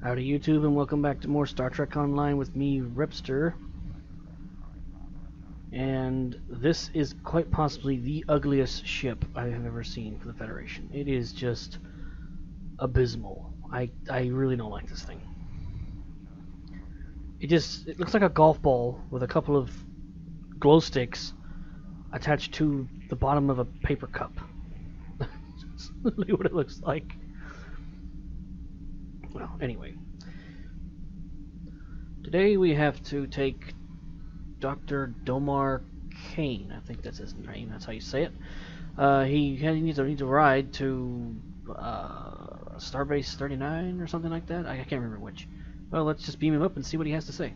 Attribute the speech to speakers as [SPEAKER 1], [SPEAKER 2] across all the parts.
[SPEAKER 1] Howdy YouTube, and welcome back to more Star Trek Online with me, Ripster. And this is quite possibly the ugliest ship I have ever seen for the Federation. It is just abysmal. I really don't like this thing. It looks like a golf ball with a couple of glow sticks attached to the bottom of a paper cup. That's literally what it looks like. Well, anyway. Today we have to take Dr. Damar Kane. I think that's his name. That's how you say it. He needs a ride to Starbase 39 or something like that. I can't remember which. Well, let's just beam him up and see what he has to say.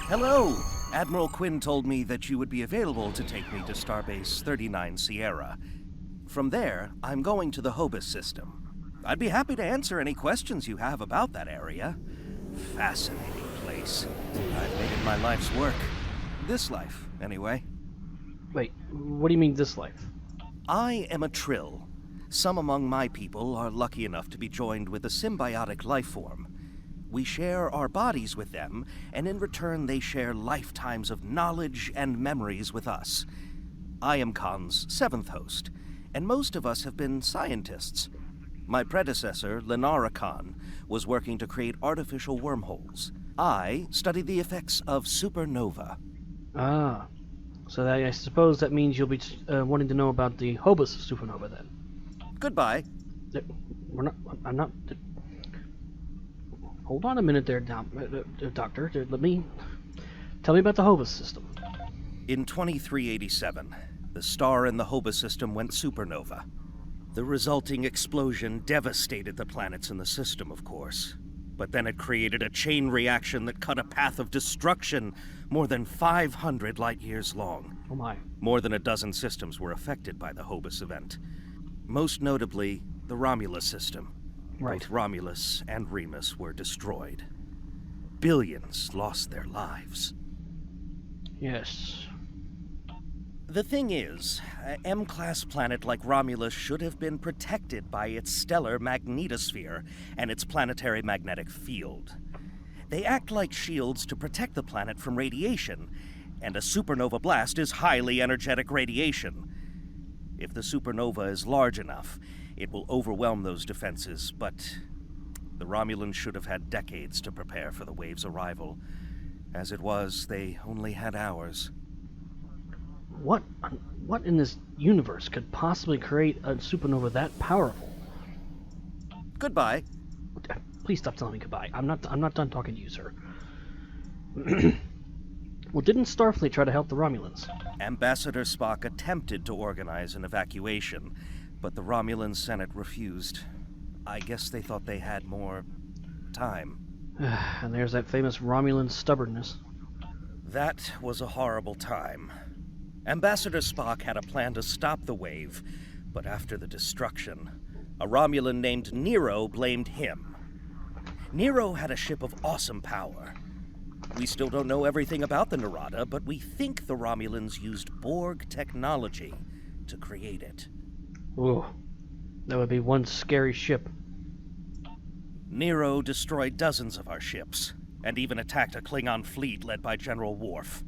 [SPEAKER 2] Hello! Admiral Quinn told me that you would be available to take me to Starbase 39 Sierra. From there, I'm going to the Hobus system. I'd be happy to answer any questions you have about that area. Fascinating place. I've made it my life's work. This life, anyway.
[SPEAKER 1] Wait, what do you mean this life?
[SPEAKER 2] I am a Trill. Some among my people are lucky enough to be joined with a symbiotic life form. We share our bodies with them, and in return they share lifetimes of knowledge and memories with us. I am Khan's 7th host, and most of us have been scientists. My predecessor, Lenara Khan, was working to create artificial wormholes. I studied the effects of supernova.
[SPEAKER 1] Ah, so I suppose that means you'll be wanting to know about the Hobus supernova then.
[SPEAKER 2] Goodbye.
[SPEAKER 1] I'm not... Hold on a minute there, Doctor. Tell me about the Hobus system.
[SPEAKER 2] In 2387, the star in the Hobus system went supernova. The resulting explosion devastated the planets in the system, of course. But then it created a chain reaction that cut a path of destruction more than 500 light-years long.
[SPEAKER 1] Oh my.
[SPEAKER 2] More than a dozen systems were affected by the Hobus event. Most notably, the Romulus system.
[SPEAKER 1] Right.
[SPEAKER 2] Both Romulus and Remus were destroyed. Billions lost their lives.
[SPEAKER 1] Yes.
[SPEAKER 2] The thing is, an M-class planet like Romulus should have been protected by its stellar magnetosphere and its planetary magnetic field. They act like shields to protect the planet from radiation, and a supernova blast is highly energetic radiation. If the supernova is large enough, it will overwhelm those defenses, but the Romulans should have had decades to prepare for the wave's arrival. As it was, they only had hours.
[SPEAKER 1] What in this universe could possibly create a supernova that powerful?
[SPEAKER 2] Goodbye.
[SPEAKER 1] Please stop telling me goodbye. I'm not done talking to you, sir. Well, didn't Starfleet try to help the Romulans?
[SPEAKER 2] Ambassador Spock attempted to organize an evacuation, but the Romulan Senate refused. I guess they thought they had more time.
[SPEAKER 1] And there's that famous Romulan stubbornness.
[SPEAKER 2] That was a horrible time. Ambassador Spock had a plan to stop the wave, but after the destruction, a Romulan named Nero blamed him. Nero had a ship of awesome power. We still don't know everything about the Narada, but we think the Romulans used Borg technology to create it.
[SPEAKER 1] Ooh, that would be one scary ship.
[SPEAKER 2] Nero destroyed dozens of our ships, and even attacked a Klingon fleet led by General Worf.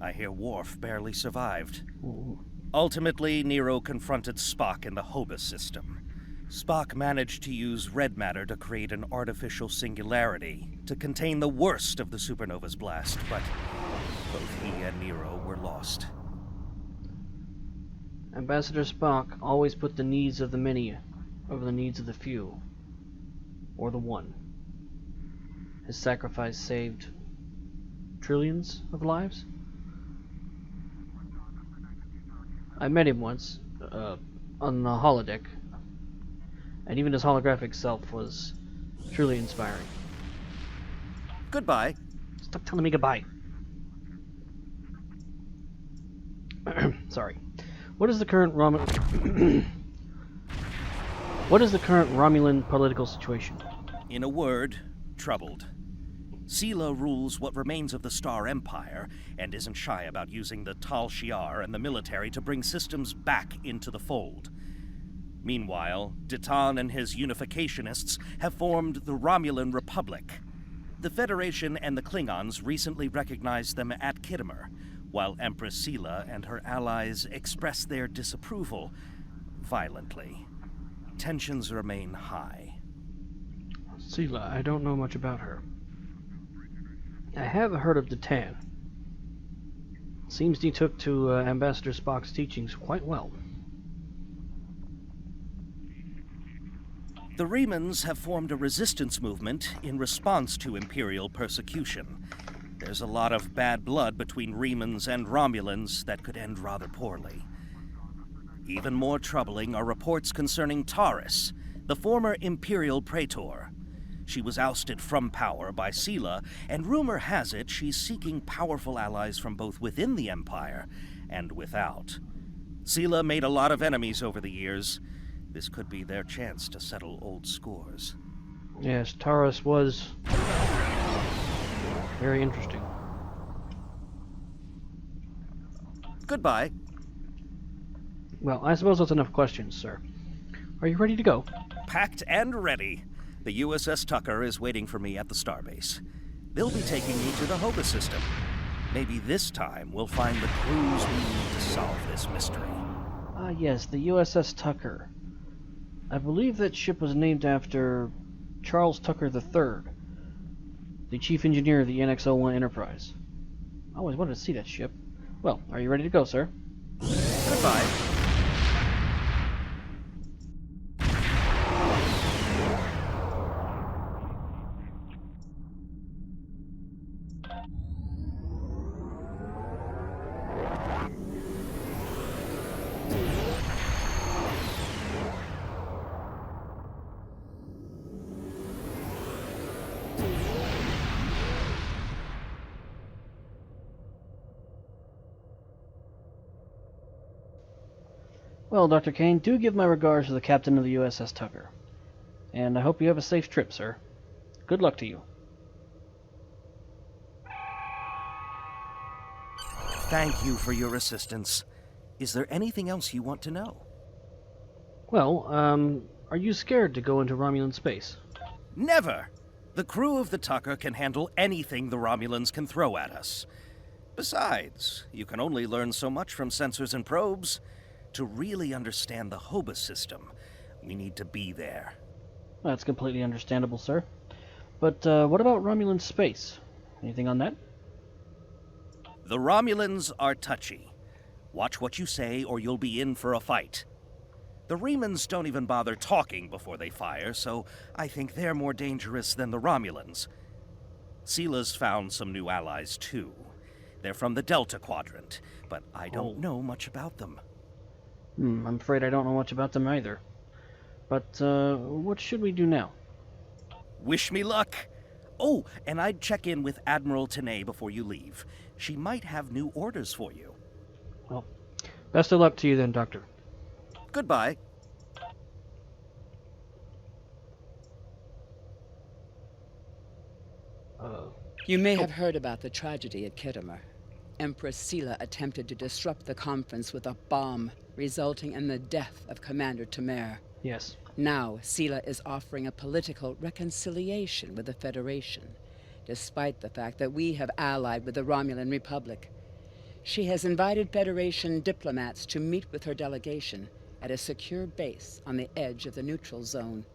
[SPEAKER 2] I hear Worf barely survived.
[SPEAKER 1] Ooh.
[SPEAKER 2] Ultimately, Nero confronted Spock in the Hobus system. Spock managed to use red matter to create an artificial singularity to contain the worst of the supernova's blast, but both he and Nero were lost.
[SPEAKER 1] Ambassador Spock always put the needs of the many over the needs of the few. Or the one. His sacrifice saved trillions of lives? I met him once, on the holodeck, and even his holographic self was truly inspiring.
[SPEAKER 2] Goodbye.
[SPEAKER 1] Stop telling me goodbye. Sorry. What is the current Romulan political situation?
[SPEAKER 2] In a word, troubled. Sela rules what remains of the Star Empire, and isn't shy about using the Tal Shiar and the military to bring systems back into the fold. Meanwhile, Ditan and his unificationists have formed the Romulan Republic. The Federation and the Klingons recently recognized them at Khitomer, while Empress Sela and her allies express their disapproval violently. Tensions remain high.
[SPEAKER 1] Sela, I don't know much about her. I have heard of Ditan. Seems he took to Ambassador Spock's teachings quite well.
[SPEAKER 2] The Remans have formed a resistance movement in response to Imperial persecution. There's a lot of bad blood between Remans and Romulans that could end rather poorly. Even more troubling are reports concerning Taurus, the former Imperial Praetor. She was ousted from power by Sela, and rumor has it she's seeking powerful allies from both within the Empire and without. Sela made a lot of enemies over the years. This could be their chance to settle old scores.
[SPEAKER 1] Yes, Taurus was very interesting.
[SPEAKER 2] Goodbye.
[SPEAKER 1] Well, I suppose that's enough questions, sir. Are you ready to go?
[SPEAKER 2] Packed and ready. The USS Tucker is waiting for me at the starbase. They'll be taking me to the Hoba system. Maybe this time we'll find the clues we need to solve this mystery.
[SPEAKER 1] Ah, yes, the USS Tucker. I believe that ship was named after Charles Tucker III, the chief engineer of the NX-01 Enterprise. I always wanted to see that ship. Well, are you ready to go, sir?
[SPEAKER 2] Goodbye.
[SPEAKER 1] Well, Dr. Kane, do give my regards to the captain of the USS Tucker. And I hope you have a safe trip, sir. Good luck to you.
[SPEAKER 2] Thank you for your assistance. Is there anything else you want to know?
[SPEAKER 1] Well, are you scared to go into Romulan space?
[SPEAKER 2] Never! The crew of the Tucker can handle anything the Romulans can throw at us. Besides, you can only learn so much from sensors and probes. To really understand the Hoba system, we need to be there.
[SPEAKER 1] That's completely understandable, sir. But what about Romulan space? Anything on that?
[SPEAKER 2] The Romulans are touchy. Watch what you say or you'll be in for a fight. The Remans don't even bother talking before they fire, so I think they're more dangerous than the Romulans. Sela's found some new allies, too. They're from the Delta Quadrant, but I don't know much about them.
[SPEAKER 1] I'm afraid I don't know much about them either. But, what should we do now?
[SPEAKER 2] Wish me luck! Oh, and I'd check in with Admiral Tenay before you leave. She might have new orders for you.
[SPEAKER 1] Well, best of luck to you then, Doctor.
[SPEAKER 2] Goodbye.
[SPEAKER 3] You may have heard about the tragedy at Khitomer. Empress Sela attempted to disrupt the conference with a bomb, resulting in the death of Commander Tamer.
[SPEAKER 1] Yes.
[SPEAKER 3] Now, Sela is offering a political reconciliation with the Federation, despite the fact that we have allied with the Romulan Republic. She has invited Federation diplomats to meet with her delegation at a secure base on the edge of the neutral zone.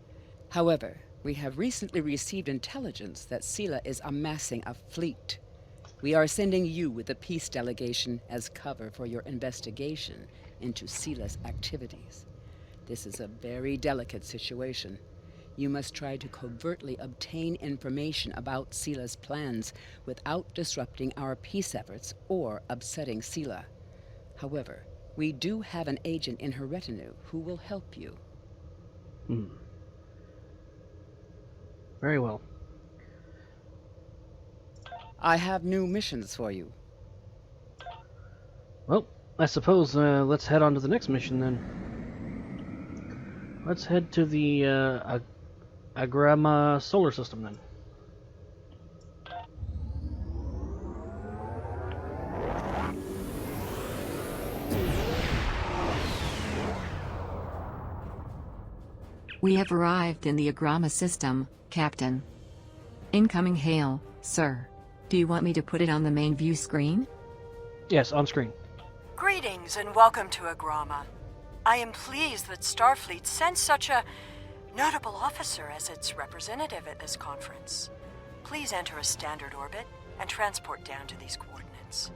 [SPEAKER 3] However, we have recently received intelligence that Sela is amassing a fleet. We are sending you with the peace delegation as cover for your investigation into Sela's activities. This is a very delicate situation. You must try to covertly obtain information about Sela's plans without disrupting our peace efforts or upsetting Sela. However, we do have an agent in her retinue who will help you.
[SPEAKER 1] Very well.
[SPEAKER 3] I have new missions for you.
[SPEAKER 1] Well, I suppose let's head on to the next mission then. Let's head to the Abrams solar system then.
[SPEAKER 4] We have arrived in the Agrama system, Captain. Incoming hail, sir. Do you want me to put it on the main view screen?
[SPEAKER 1] Yes, on screen.
[SPEAKER 5] Greetings and welcome to Agrama. I am pleased that Starfleet sent such a notable officer as its representative at this conference. Please enter a standard orbit and transport down to these coordinates.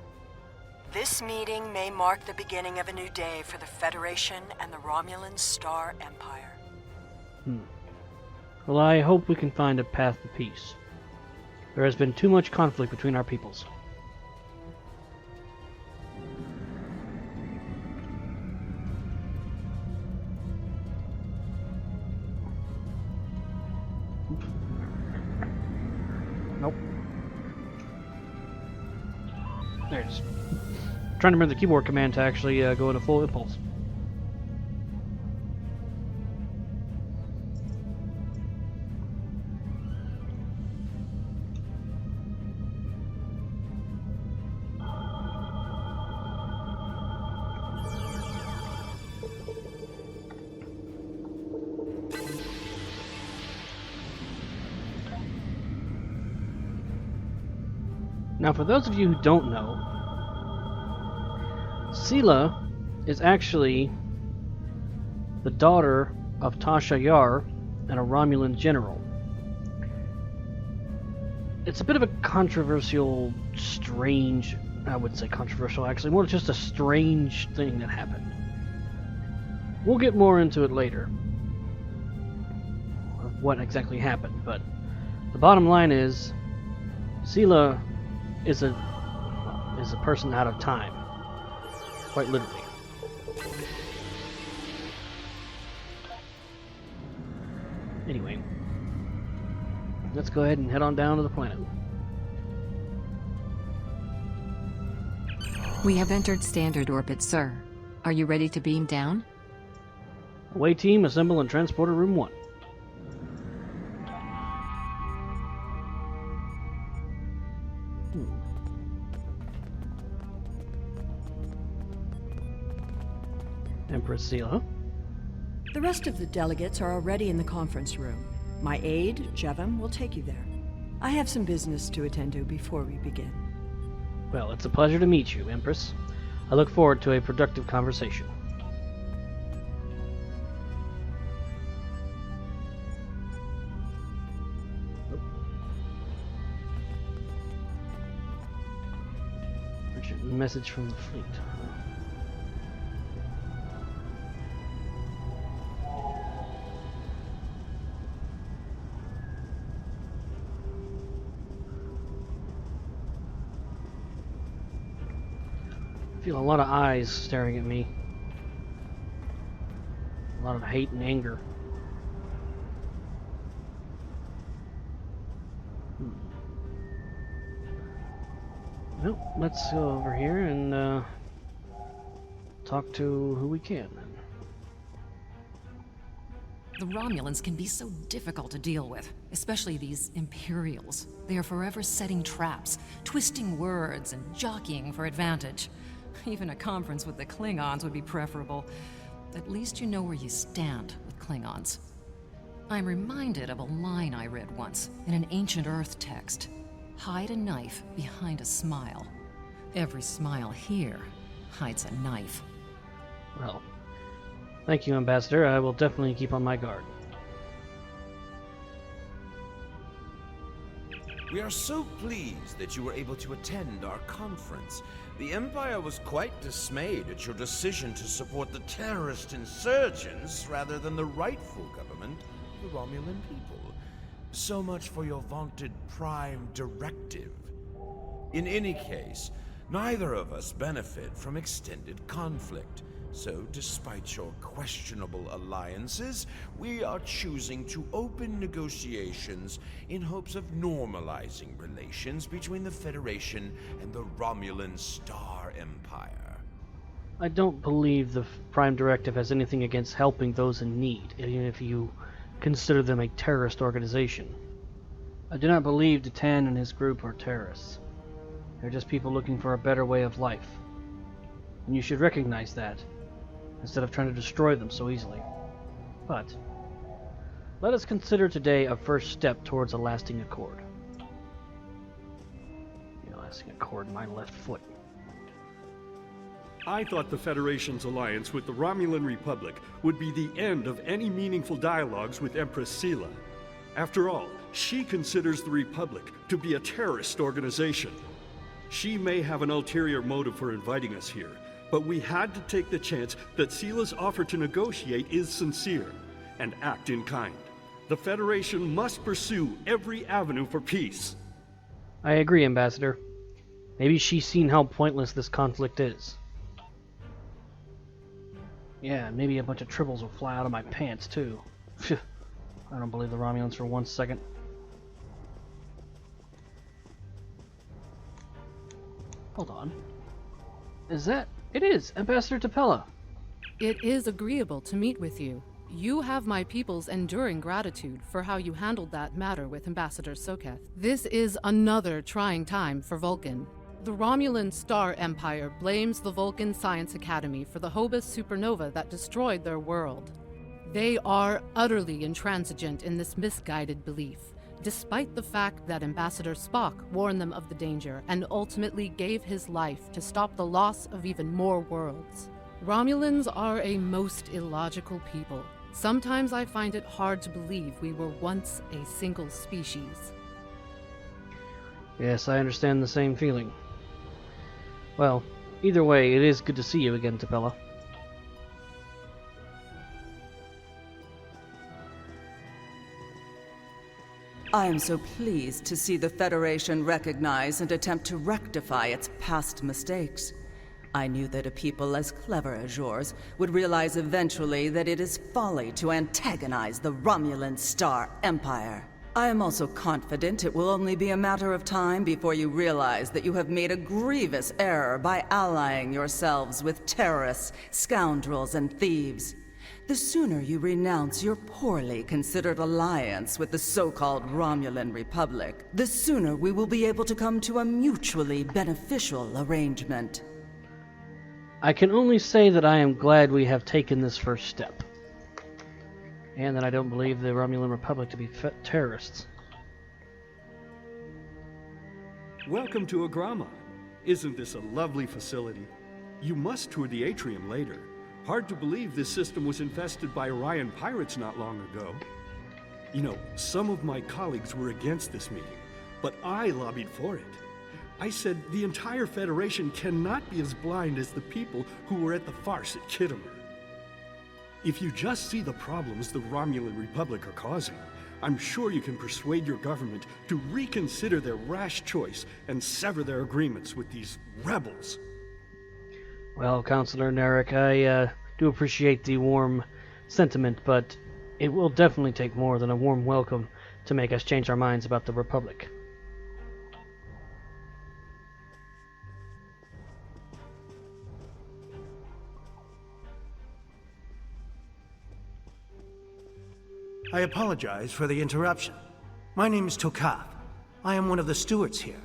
[SPEAKER 5] This meeting may mark the beginning of a new day for the Federation and the Romulan Star Empire.
[SPEAKER 1] Well, I hope we can find a path to peace. There has been too much conflict between our peoples. Nope. There it is. Trying to remember the keyboard command to actually go into full impulse. Now, for those of you who don't know, Sela is actually the daughter of Tasha Yar and a Romulan general. It's a bit of a controversial, strange, I wouldn't say controversial actually, more just a strange thing that happened. We'll get more into it later, of what exactly happened, but the bottom line is, Sela is a person out of time, quite literally. Anyway, let's go ahead and head on down to the planet.
[SPEAKER 4] We have entered standard orbit, sir. Are you ready to beam down?
[SPEAKER 1] Away team, assemble in transporter room 1. Empress Sela.
[SPEAKER 5] The rest of the delegates are already in the conference room. My aide, Jevem, will take you there. I have some business to attend to before we begin.
[SPEAKER 1] Well, it's a pleasure to meet you, Empress. I look forward to a productive conversation. Message from the fleet. I feel a lot of eyes staring at me. A lot of hate and anger. Well, let's go over here and talk to who we can then.
[SPEAKER 6] The Romulans can be so difficult to deal with, especially these Imperials. They are forever setting traps, twisting words, and jockeying for advantage. Even a conference with the Klingons would be preferable. At least you know where you stand with Klingons. I'm reminded of a line I read once in an ancient Earth text. Hide a knife behind a smile. Every smile here hides a knife.
[SPEAKER 1] Well, thank you, Ambassador. I will definitely keep on my guard.
[SPEAKER 7] We are so pleased that you were able to attend our conference. The Empire was quite dismayed at your decision to support the terrorist insurgents rather than the rightful government of the Romulan people. So much for your vaunted Prime Directive. In any case, neither of us benefit from extended conflict. So, despite your questionable alliances, we are choosing to open negotiations in hopes of normalizing relations between the Federation and the Romulan Star Empire.
[SPEAKER 1] I don't believe the Prime Directive has anything against helping those in need, even if you consider them a terrorist organization. I do not believe Datan and his group are terrorists. They're just people looking for a better way of life. And you should recognize that, instead of trying to destroy them so easily. But Let us consider today a first step towards a lasting accord. A lasting accord in my left foot.
[SPEAKER 8] I thought the Federation's alliance with the Romulan Republic would be the end of any meaningful dialogues with Empress Sela. After all, she considers the Republic to be a terrorist organization. She may have an ulterior motive for inviting us here, but we had to take the chance that Sela's offer to negotiate is sincere, and act in kind. The Federation must pursue every avenue for peace.
[SPEAKER 1] I agree, Ambassador. Maybe she's seen how pointless this conflict is. Yeah, maybe a bunch of tribbles will fly out of my pants, too. Phew. I don't believe the Romulans for 1 second. Hold on. Is that... It is! Ambassador T'Pella!
[SPEAKER 9] It is agreeable to meet with you. You have my people's enduring gratitude for how you handled that matter with Ambassador Tzenkethi. This is another trying time for Vulcan. The Romulan Star Empire blames the Vulcan Science Academy for the Hobus supernova that destroyed their world. They are utterly intransigent in this misguided belief, despite the fact that Ambassador Spock warned them of the danger and ultimately gave his life to stop the loss of even more worlds. Romulans are a most illogical people. Sometimes I find it hard to believe we were once a single species.
[SPEAKER 1] Yes, I understand the same feeling. Well, either way, it is good to see you again, T'Pella.
[SPEAKER 10] I am so pleased to see the Federation recognize and attempt to rectify its past mistakes. I knew that a people as clever as yours would realize eventually that it is folly to antagonize the Romulan Star Empire. I am also confident it will only be a matter of time before you realize that you have made a grievous error by allying yourselves with terrorists, scoundrels, and thieves. The sooner you renounce your poorly considered alliance with the so-called Romulan Republic, the sooner we will be able to come to a mutually beneficial arrangement.
[SPEAKER 1] I can only say that I am glad we have taken this first step. And that I don't believe the Romulan Republic to be terrorists.
[SPEAKER 8] Welcome to Agrama. Isn't this a lovely facility? You must tour the atrium later. Hard to believe this system was infested by Orion pirates not long ago. You know, some of my colleagues were against this meeting, but I lobbied for it. I said the entire Federation cannot be as blind as the people who were at the farce at Khitomer. If you just see the problems the Romulan Republic are causing, I'm sure you can persuade your government to reconsider their rash choice and sever their agreements with these rebels.
[SPEAKER 1] Well, Counselor Narek, I do appreciate the warm sentiment, but it will definitely take more than a warm welcome to make us change our minds about the Republic.
[SPEAKER 11] I apologize for the interruption. My name is T'Kaf. I am one of the stewards here.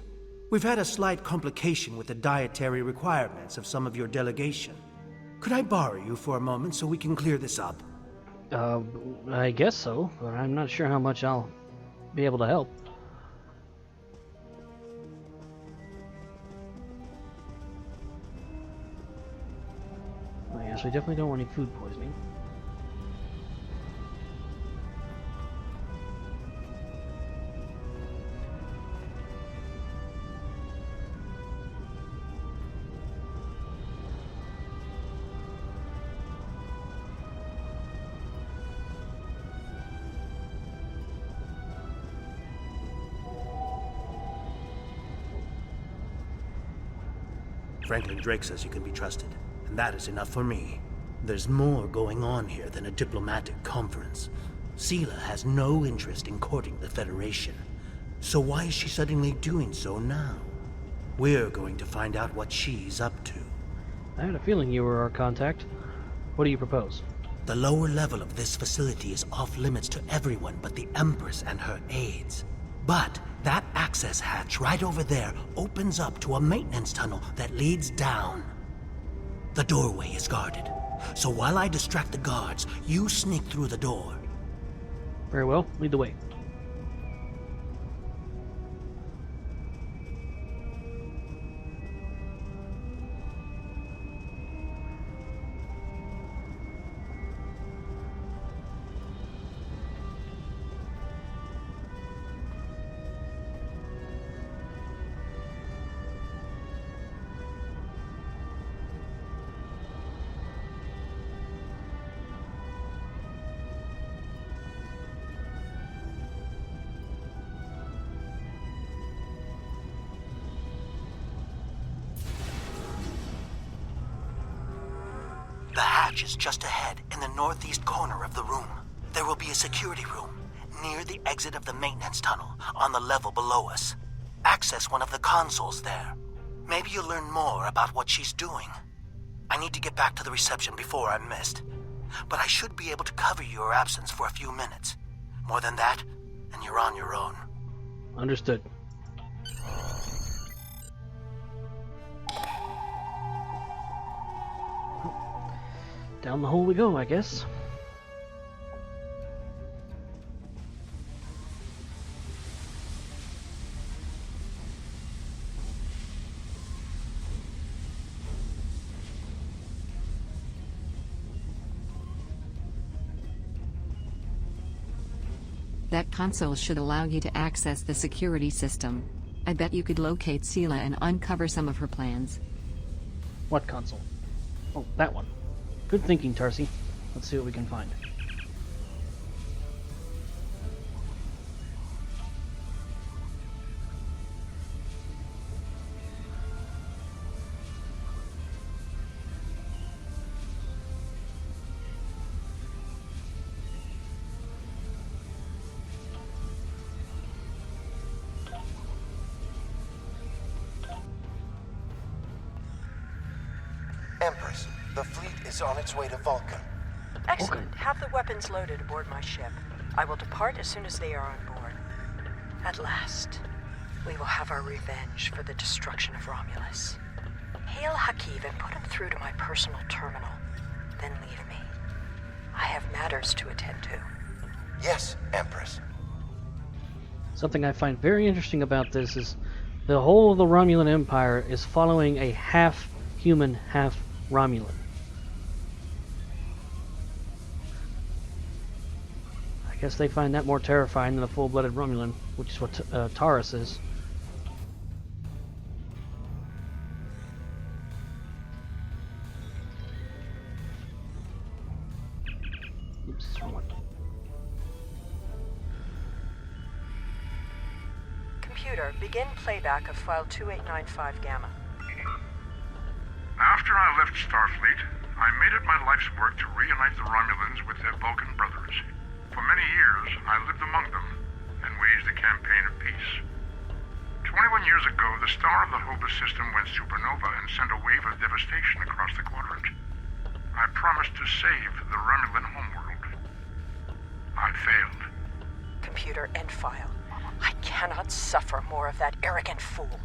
[SPEAKER 11] We've had a slight complication with the dietary requirements of some of your delegation. Could I borrow you for a moment so we can clear this up?
[SPEAKER 1] I guess so, but I'm not sure how much I'll be able to help. Oh yes, we definitely don't want any food poisoning.
[SPEAKER 11] Franklin Drake says you can be trusted, and that is enough for me. There's more going on here than a diplomatic conference. Sela has no interest in courting the Federation. So why is she suddenly doing so now? We're going to find out what she's up to.
[SPEAKER 1] I had a feeling you were our contact. What do you propose?
[SPEAKER 11] The lower level of this facility is off limits to everyone but the Empress and her aides. But that access hatch right over there opens up to a maintenance tunnel that leads down. The doorway is guarded, so while I distract the guards, you sneak through the door.
[SPEAKER 1] Very well. Lead the way.
[SPEAKER 11] The hatch is just ahead in the northeast corner of the room. There will be a security room near the exit of the maintenance tunnel on the level below us. Access one of the consoles there. Maybe you'll learn more about what she's doing. I need to get back to the reception before I'm missed. But I should be able to cover your absence for a few minutes. More than that, and you're on your own.
[SPEAKER 1] Understood. Down the hole we go, I guess.
[SPEAKER 4] That console should allow you to access the security system. I bet you could locate Sela and uncover some of her plans.
[SPEAKER 1] What console? Oh, that one. Good thinking, Tarsi. Let's see what we can find.
[SPEAKER 12] Empress, the fleet is on its way to Vulcan.
[SPEAKER 5] Excellent. Have the weapons loaded aboard my ship. I will depart as soon as they are on board. At last, we will have our revenge for the destruction of Romulus. Hail Hur'q and put him through to my personal terminal. Then leave me. I have matters to attend to.
[SPEAKER 12] Yes, Empress.
[SPEAKER 1] Something I find very interesting about this is the whole of the Romulan Empire is following a half-human, half-Romulan. I guess they find that more terrifying than a full-blooded Romulan, which is what Taurus is. Oops, wrong one.
[SPEAKER 5] Computer, begin playback of file 2895 Gamma.
[SPEAKER 13] After I left Starfleet, I made it my life's work to reunite the Romulans with their Vulcan brothers. For many years, I lived among them and waged a campaign of peace. 21 years ago, the star of the Hobus system went supernova and sent a wave of devastation across the quadrant. I promised to save the Romulan homeworld. I failed.
[SPEAKER 5] Computer, end file. I cannot suffer more of that arrogant fool.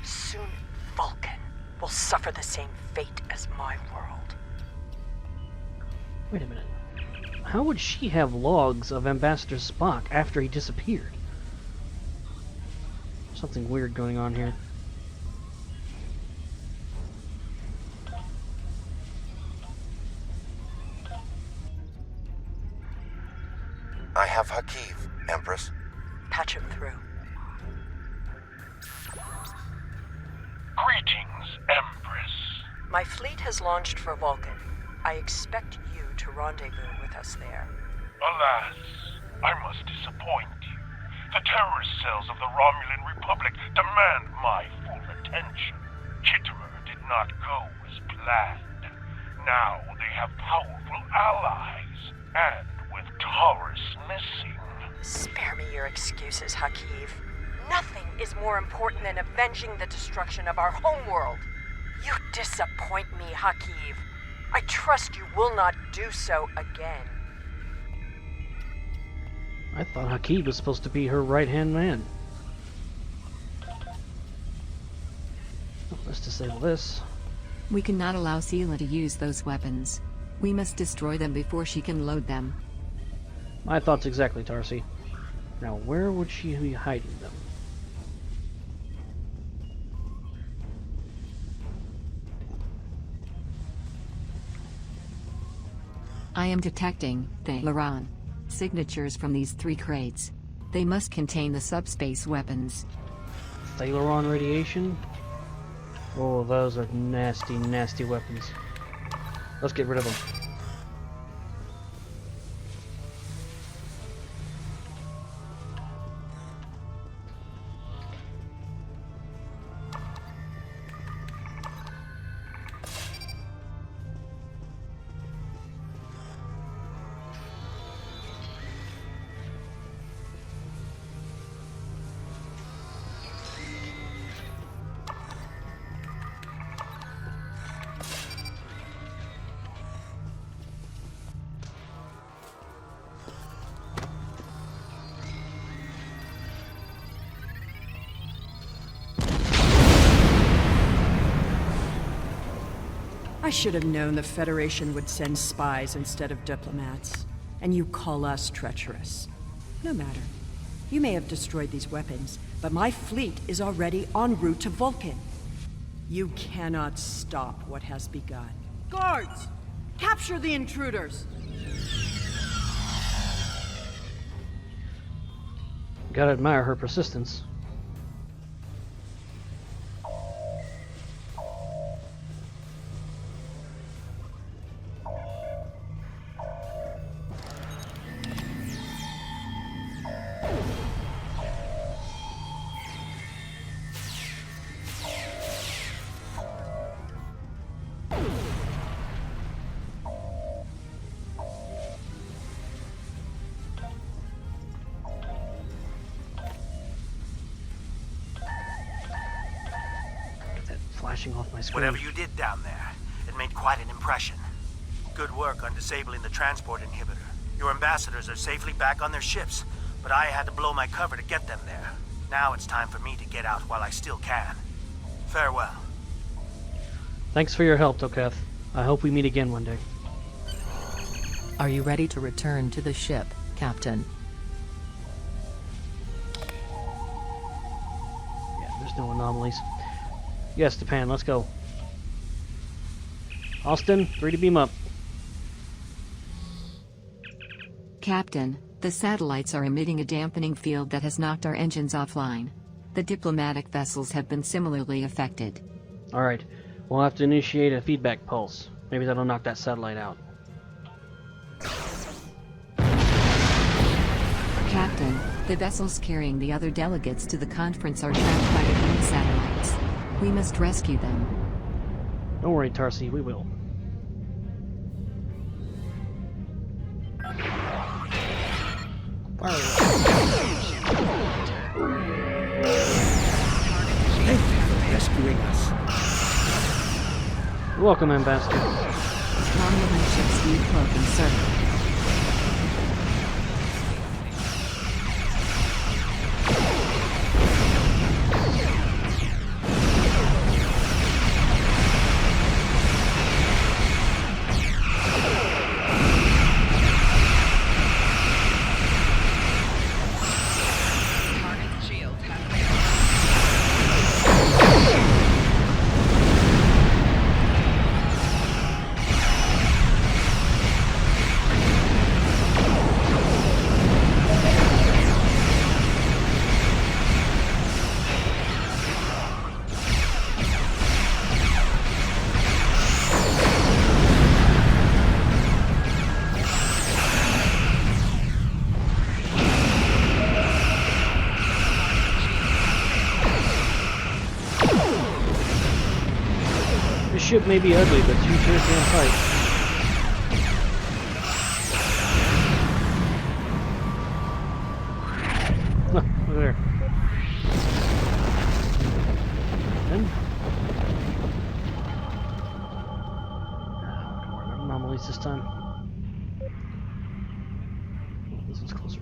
[SPEAKER 5] Soon, Vulcan will suffer the same fate as my world.
[SPEAKER 1] Wait a minute. How would she have logs of Ambassador Spock after he disappeared? Something weird going on here.
[SPEAKER 12] I have Hur'q, Empress.
[SPEAKER 5] Patch him through.
[SPEAKER 13] Greetings, Empress.
[SPEAKER 5] My fleet has launched for Vulcan. I expect you to rendezvous with us there.
[SPEAKER 13] Alas, I must disappoint you. The terrorist cells of the Romulan Republic demand my full attention. Kitterer did not go as planned. Now they have powerful allies, and with Taurus missing...
[SPEAKER 5] Spare me your excuses, Hur'q. Nothing is more important than avenging the destruction of our homeworld. You disappoint me, Hur'q. I trust you will not do so again.
[SPEAKER 1] I thought Hur'q was supposed to be her right-hand man. Let's disable this.
[SPEAKER 4] We cannot allow Sela to use those weapons. We must destroy them before she can load them.
[SPEAKER 1] My thoughts exactly, Tarsi. Now, where would she be hiding them?
[SPEAKER 4] I am detecting Thalaron signatures from these 3 crates. They must contain the subspace weapons.
[SPEAKER 1] Thalaron radiation? Oh, those are nasty, nasty weapons. Let's get rid of them.
[SPEAKER 5] I should have known the Federation would send spies instead of diplomats. And you call us treacherous. No matter. You may have destroyed these weapons, but my fleet is already en route to Vulcan. You cannot stop what has begun. Guards! Capture the intruders!
[SPEAKER 1] Gotta admire her persistence. Flashing off my screen.
[SPEAKER 11] Whatever you did down there, it made quite an impression. Good work on disabling the transport inhibitor. Your ambassadors are safely back on their ships, but I had to blow my cover to get them there. Now it's time for me to get out while I still can. Farewell.
[SPEAKER 1] Thanks for your help, Toketh. I hope we meet again one day.
[SPEAKER 6] Are you ready to return to the ship, Captain?
[SPEAKER 1] Yeah, there's no anomalies. Yes, Japan, let's go. Austin, ready to beam up.
[SPEAKER 4] Captain, the satellites are emitting a dampening field that has knocked our engines offline. The diplomatic vessels have been similarly affected.
[SPEAKER 1] Alright, we'll have to initiate a feedback pulse. Maybe that'll knock that satellite out.
[SPEAKER 4] Captain, the vessels carrying the other delegates to the conference are trapped by the green satellites. We must rescue them.
[SPEAKER 1] Don't worry, Tarsi, we will.
[SPEAKER 8] Thank you for rescuing us.
[SPEAKER 1] Welcome, Ambassador.
[SPEAKER 4] Romulan ships need cloaking, sir.
[SPEAKER 1] Ship may be ugly, but you sure can fight. Look, over there. And don't worry about anomalies this time. This one's closer.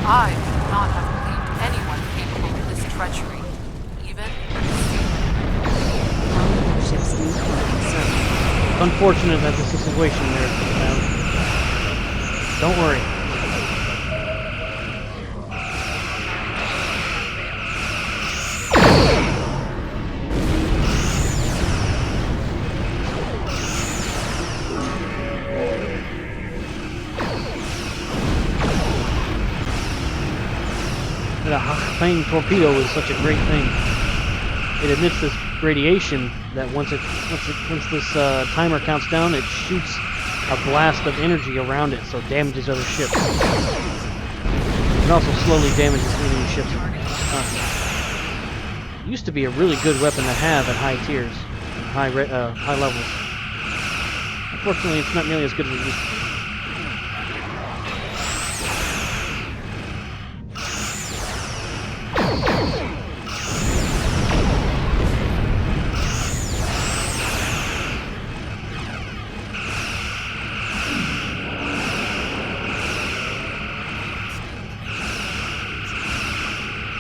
[SPEAKER 9] I would not have believed anyone capable of this treachery, even
[SPEAKER 4] Ships do report, sir.
[SPEAKER 1] Unfortunate that this is a situation there. Don't worry. The Hur'q torpedo is such a great thing. It emits this radiation that once this timer counts down, it shoots a blast of energy around it, so it damages other ships. It also slowly damages enemy ships. It used to be a really good weapon to have at high tiers, high levels. Unfortunately, it's not nearly as good as it used to be.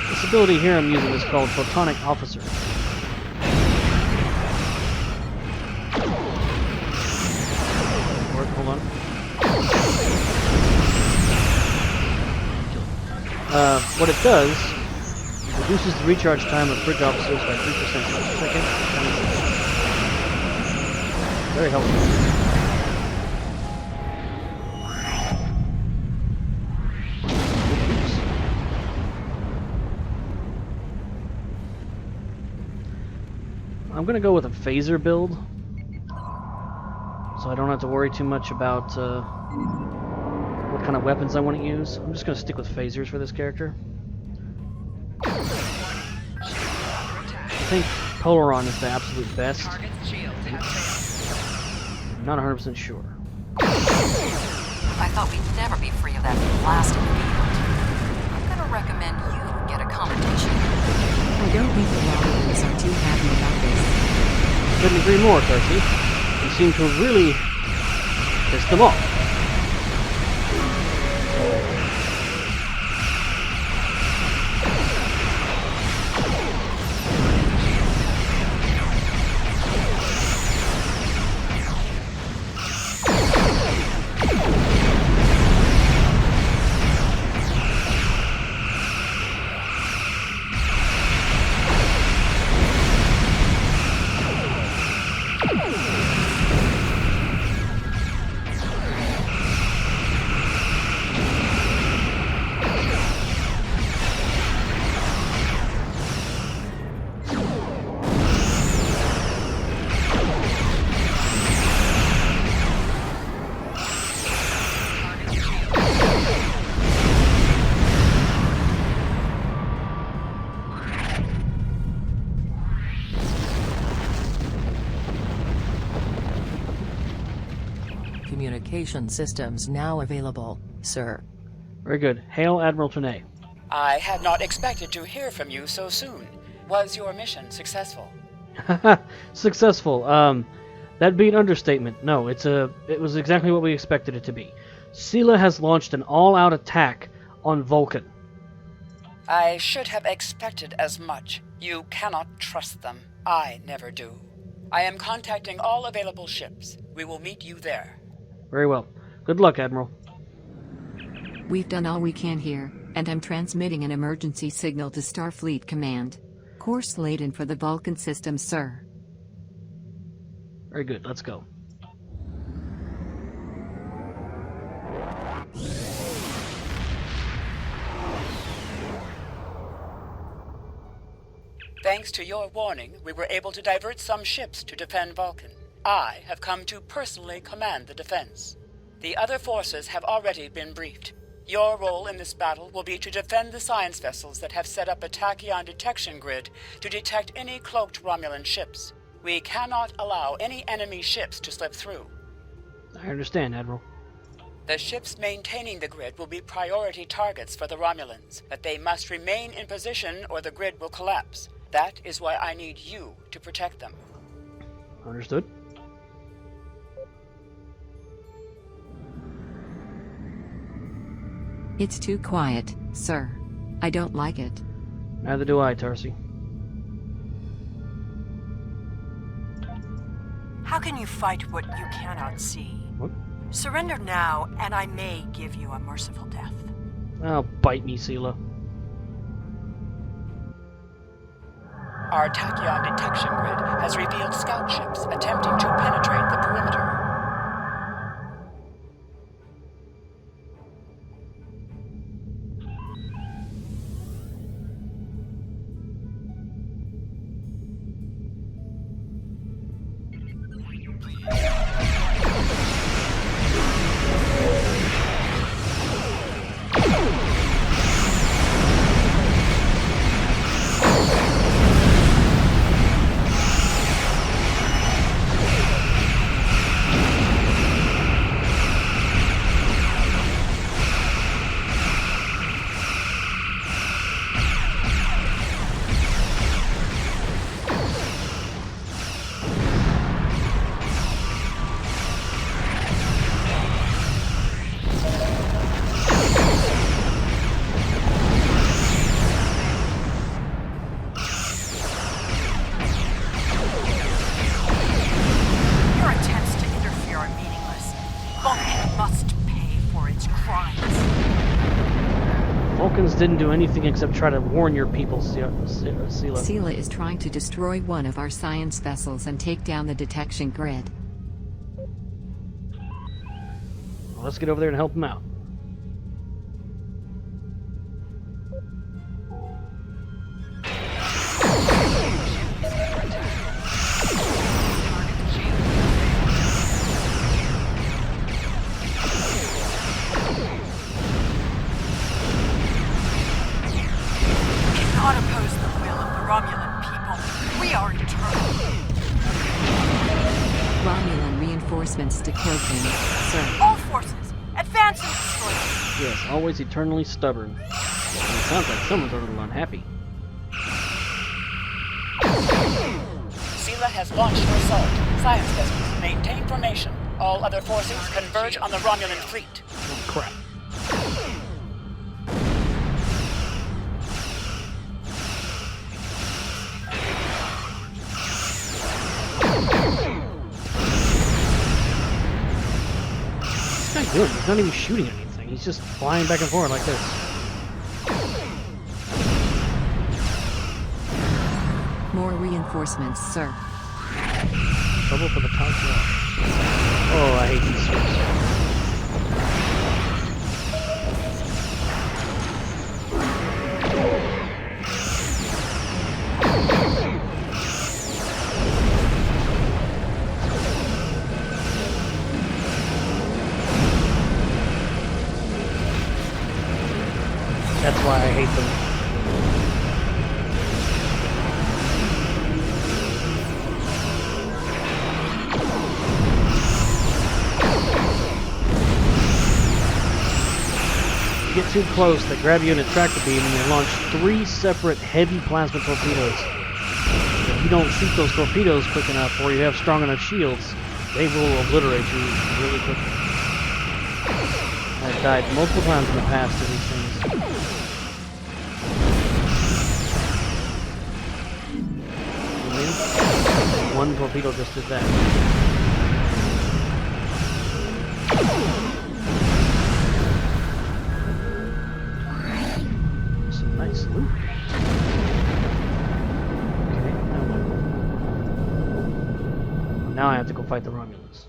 [SPEAKER 1] This ability here I'm using is called Photonic Officer. Hold on. What it does, reduces the recharge time of bridge officers by 3% per second. Very helpful. I'm going to go with a phaser build, so I don't have to worry too much about what kind of weapons I want to use. I'm just going to stick with phasers for this character. I think Polaron is the absolute best. I'm not 100% sure.
[SPEAKER 6] I thought we'd never be free of that blasted field. I'm gonna recommend you get accommodation.
[SPEAKER 4] I don't think the Romulans are too happy about this.
[SPEAKER 1] Couldn't agree more, Darcy. You seem to have really pissed them off.
[SPEAKER 14] Communication systems now available, sir.
[SPEAKER 1] Very good. Hail, Admiral Tenay.
[SPEAKER 3] I had not expected to hear from you so soon. Was your mission successful?
[SPEAKER 1] Successful. That'd be an understatement. No, it was exactly what we expected it to be. Sela has launched an all-out attack on Vulcan.
[SPEAKER 3] I should have expected as much. You cannot trust them. I never do. I am contacting all available ships. We will meet you there.
[SPEAKER 1] Very well. Good luck, Admiral.
[SPEAKER 4] We've done all we can here, and I'm transmitting an emergency signal to Starfleet Command. Course laid in for the Vulcan system, sir.
[SPEAKER 1] Very good. Let's go.
[SPEAKER 3] Thanks to your warning, we were able to divert some ships to defend Vulcan. I have come to personally command the defense. The other forces have already been briefed. Your role in this battle will be to defend the science vessels that have set up a tachyon detection grid to detect any cloaked Romulan ships. We cannot allow any enemy ships to slip through.
[SPEAKER 1] I understand, Admiral.
[SPEAKER 3] The ships maintaining the grid will be priority targets for the Romulans, but they must remain in position or the grid will collapse. That is why I need you to protect them.
[SPEAKER 1] Understood.
[SPEAKER 4] It's too quiet. Sir, I don't like it.
[SPEAKER 1] Neither do I, Tarsi.
[SPEAKER 5] How can you fight what you cannot see?
[SPEAKER 1] What?
[SPEAKER 5] Surrender now, and I may give you a merciful death.
[SPEAKER 1] Oh, bite me, Sela.
[SPEAKER 3] Our tachyon detection grid has revealed scout ships attempting to penetrate the perimeter.
[SPEAKER 1] Vulcans didn't do anything except try to warn your people, Sela.
[SPEAKER 4] Sela is trying to destroy one of our science vessels and take down the detection grid.
[SPEAKER 1] Well, let's get over there and help him out.
[SPEAKER 4] Romulan reinforcements to kill things, sir.
[SPEAKER 5] All forces, advance and destroy them.
[SPEAKER 1] Yes, always eternally stubborn. And it sounds like someone's a little unhappy.
[SPEAKER 3] Sela has launched her assault. Science vessels, maintain formation. All other forces converge on the Romulan fleet.
[SPEAKER 1] Oh, crap. What's he doing? He's not even shooting anything. He's just flying back and forth like this.
[SPEAKER 4] More reinforcements, sir.
[SPEAKER 1] Trouble for the top left. Oh, I hate these ships. That's why I hate them. You get too close, they grab you in a tractor beam and they launch 3 separate heavy plasma torpedoes. If you don't shoot those torpedoes quick enough or you have strong enough shields, they will obliterate you really quickly. I've died multiple times in the past to these things. One torpedo just did that. Some nice loot. Okay, now what? Now I have to go fight the Romulans.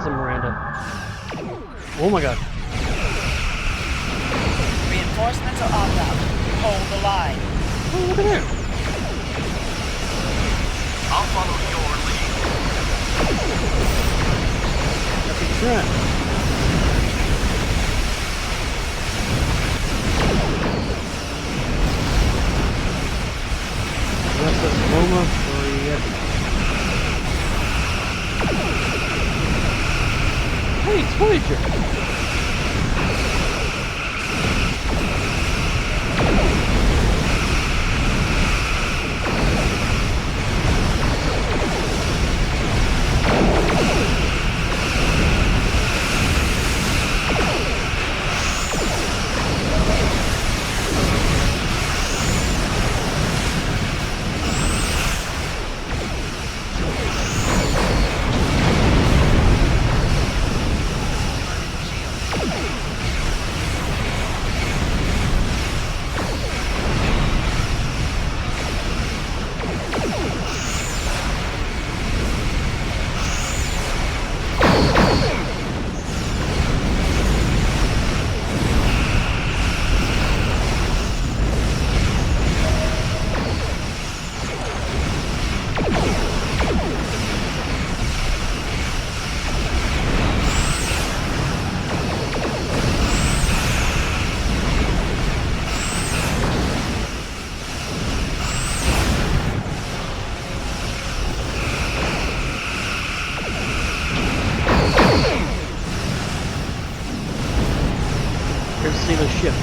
[SPEAKER 1] That's a Miranda. Oh my god.
[SPEAKER 15] Reinforcements are en route. Hold the line.
[SPEAKER 1] Oh, look at that.
[SPEAKER 16] I'll follow your lead.
[SPEAKER 1] That's a trap. That's the Roma or yet. Hey, it's Voyager! See the ship.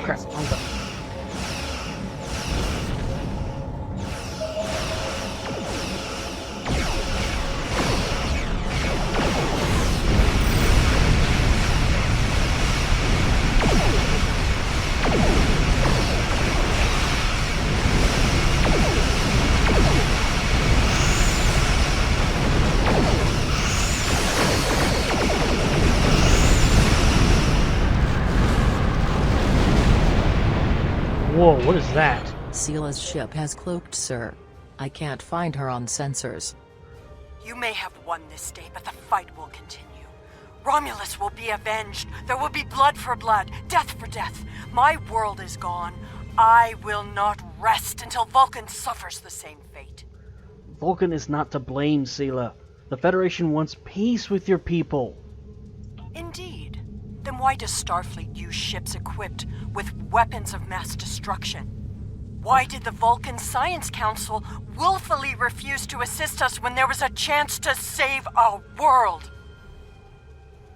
[SPEAKER 1] Crap, wrong button. Whoa, what is that?
[SPEAKER 14] Sela's ship has cloaked, sir. I can't find her on sensors.
[SPEAKER 5] You may have won this day, but the fight will continue. Romulus will be avenged. There will be blood for blood, death for death. My world is gone. I will not rest until Vulcan suffers the same fate.
[SPEAKER 1] Vulcan is not to blame, Sela. The Federation wants peace with your people.
[SPEAKER 5] Indeed. Then why does Starfleet use ships equipped with weapons of mass destruction? Why did the Vulcan Science Council willfully refuse to assist us when there was a chance to save our world?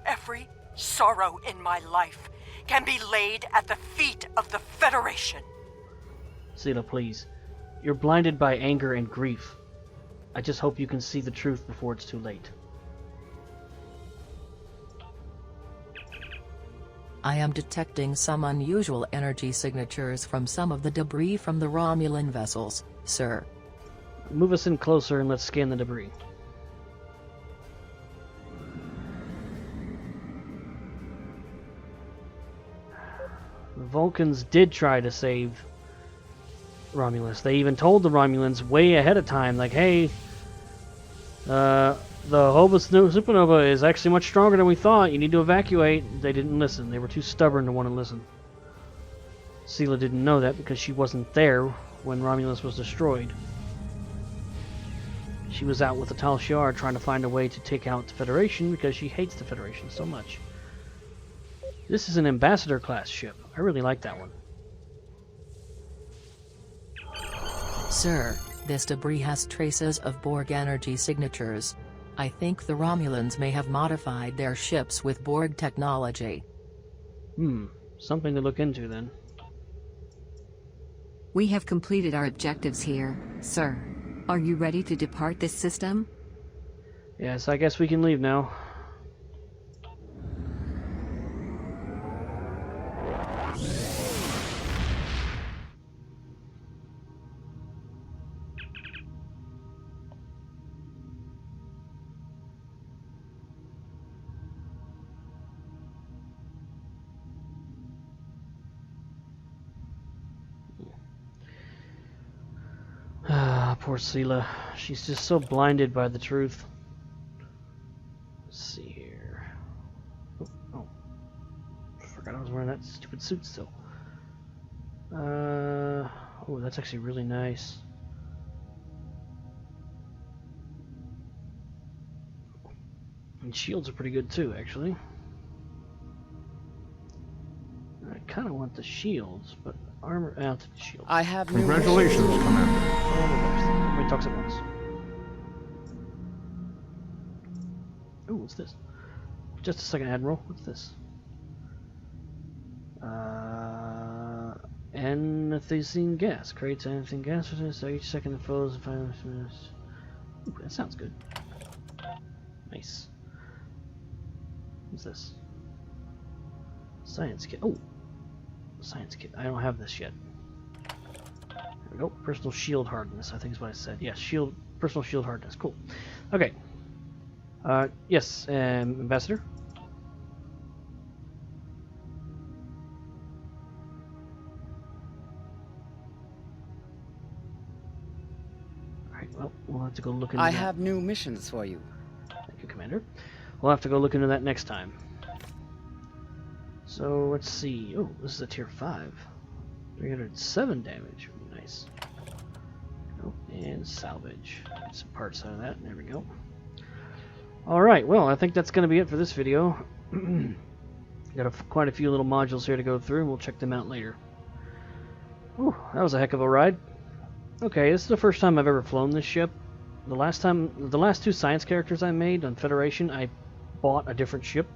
[SPEAKER 5] Every sorrow in my life can be laid at the feet of the Federation.
[SPEAKER 1] Sela, please. You're blinded by anger and grief. I just hope you can see the truth before it's too late.
[SPEAKER 14] I am detecting some unusual energy signatures from some of the debris from the Romulan vessels, sir.
[SPEAKER 1] Move us in closer and let's scan the debris. The Vulcans did try to save Romulus. They even told the Romulans way ahead of time, like, hey, the Hobus supernova is actually much stronger than we thought. You need to evacuate. They didn't listen. They were too stubborn to want to listen. Sela didn't know that because she wasn't there when Romulus was destroyed. She was out with the Tal Shiar trying to find a way to take out the Federation because she hates the Federation so much. This is an Ambassador class ship. I really like that one.
[SPEAKER 14] Sir, this debris has traces of Borg energy signatures. I think the Romulans may have modified their ships with Borg technology.
[SPEAKER 1] Something to look into then.
[SPEAKER 4] We have completed our objectives here, sir. Are you ready to depart this system?
[SPEAKER 1] Yes, I guess we can leave now. Poor Sela. She's just so blinded by the truth. Let's see here. Oh. Forgot I was wearing that stupid suit still. Oh, that's actually really nice. And shields are pretty good too, actually. I kind of want the shields, but armor out the shields.
[SPEAKER 3] I have
[SPEAKER 13] Congratulations, Commander.
[SPEAKER 1] Everybody talks at once. Ooh, what's this? Just a second, Admiral. What's this? Anthrazine gas. Creates anthrazine gas so each second it flows 5 minutes. Ooh, that sounds good. Nice. What's this? Science kit. Oh! Science kit. I don't have this yet. There we go. Personal shield hardness, I think is what I said. Yes, shield. Personal shield hardness. Cool. Okay. Yes, Ambassador? Alright, well, we'll have to go look into
[SPEAKER 3] I
[SPEAKER 1] that.
[SPEAKER 3] have new missions for you.
[SPEAKER 1] Thank you, Commander. We'll have to go look into that next time. So, let's see. Oh, this is a tier 5. 307 damage. Nice. Oh, and salvage. Get some parts out of that. There we go. Alright, well, I think that's going to be it for this video. Got quite a few little modules here to go through, and we'll check them out later. Ooh, that was a heck of a ride. Okay, this is the first time I've ever flown this ship. The last 2 science characters I made on Federation, I bought a different ship.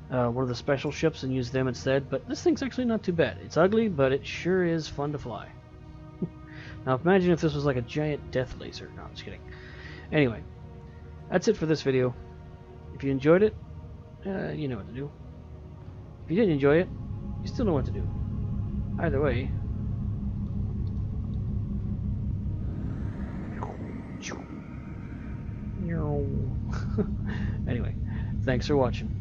[SPEAKER 1] One of the special ships and used them instead, but this thing's actually not too bad. It's ugly, but it sure is fun to fly. Now imagine if this was like a giant death laser. No, I'm just kidding. Anyway, that's it for this video. If you enjoyed it, you know what to do. If you didn't enjoy it, you still know what to do. Either way. Anyway, thanks for watching.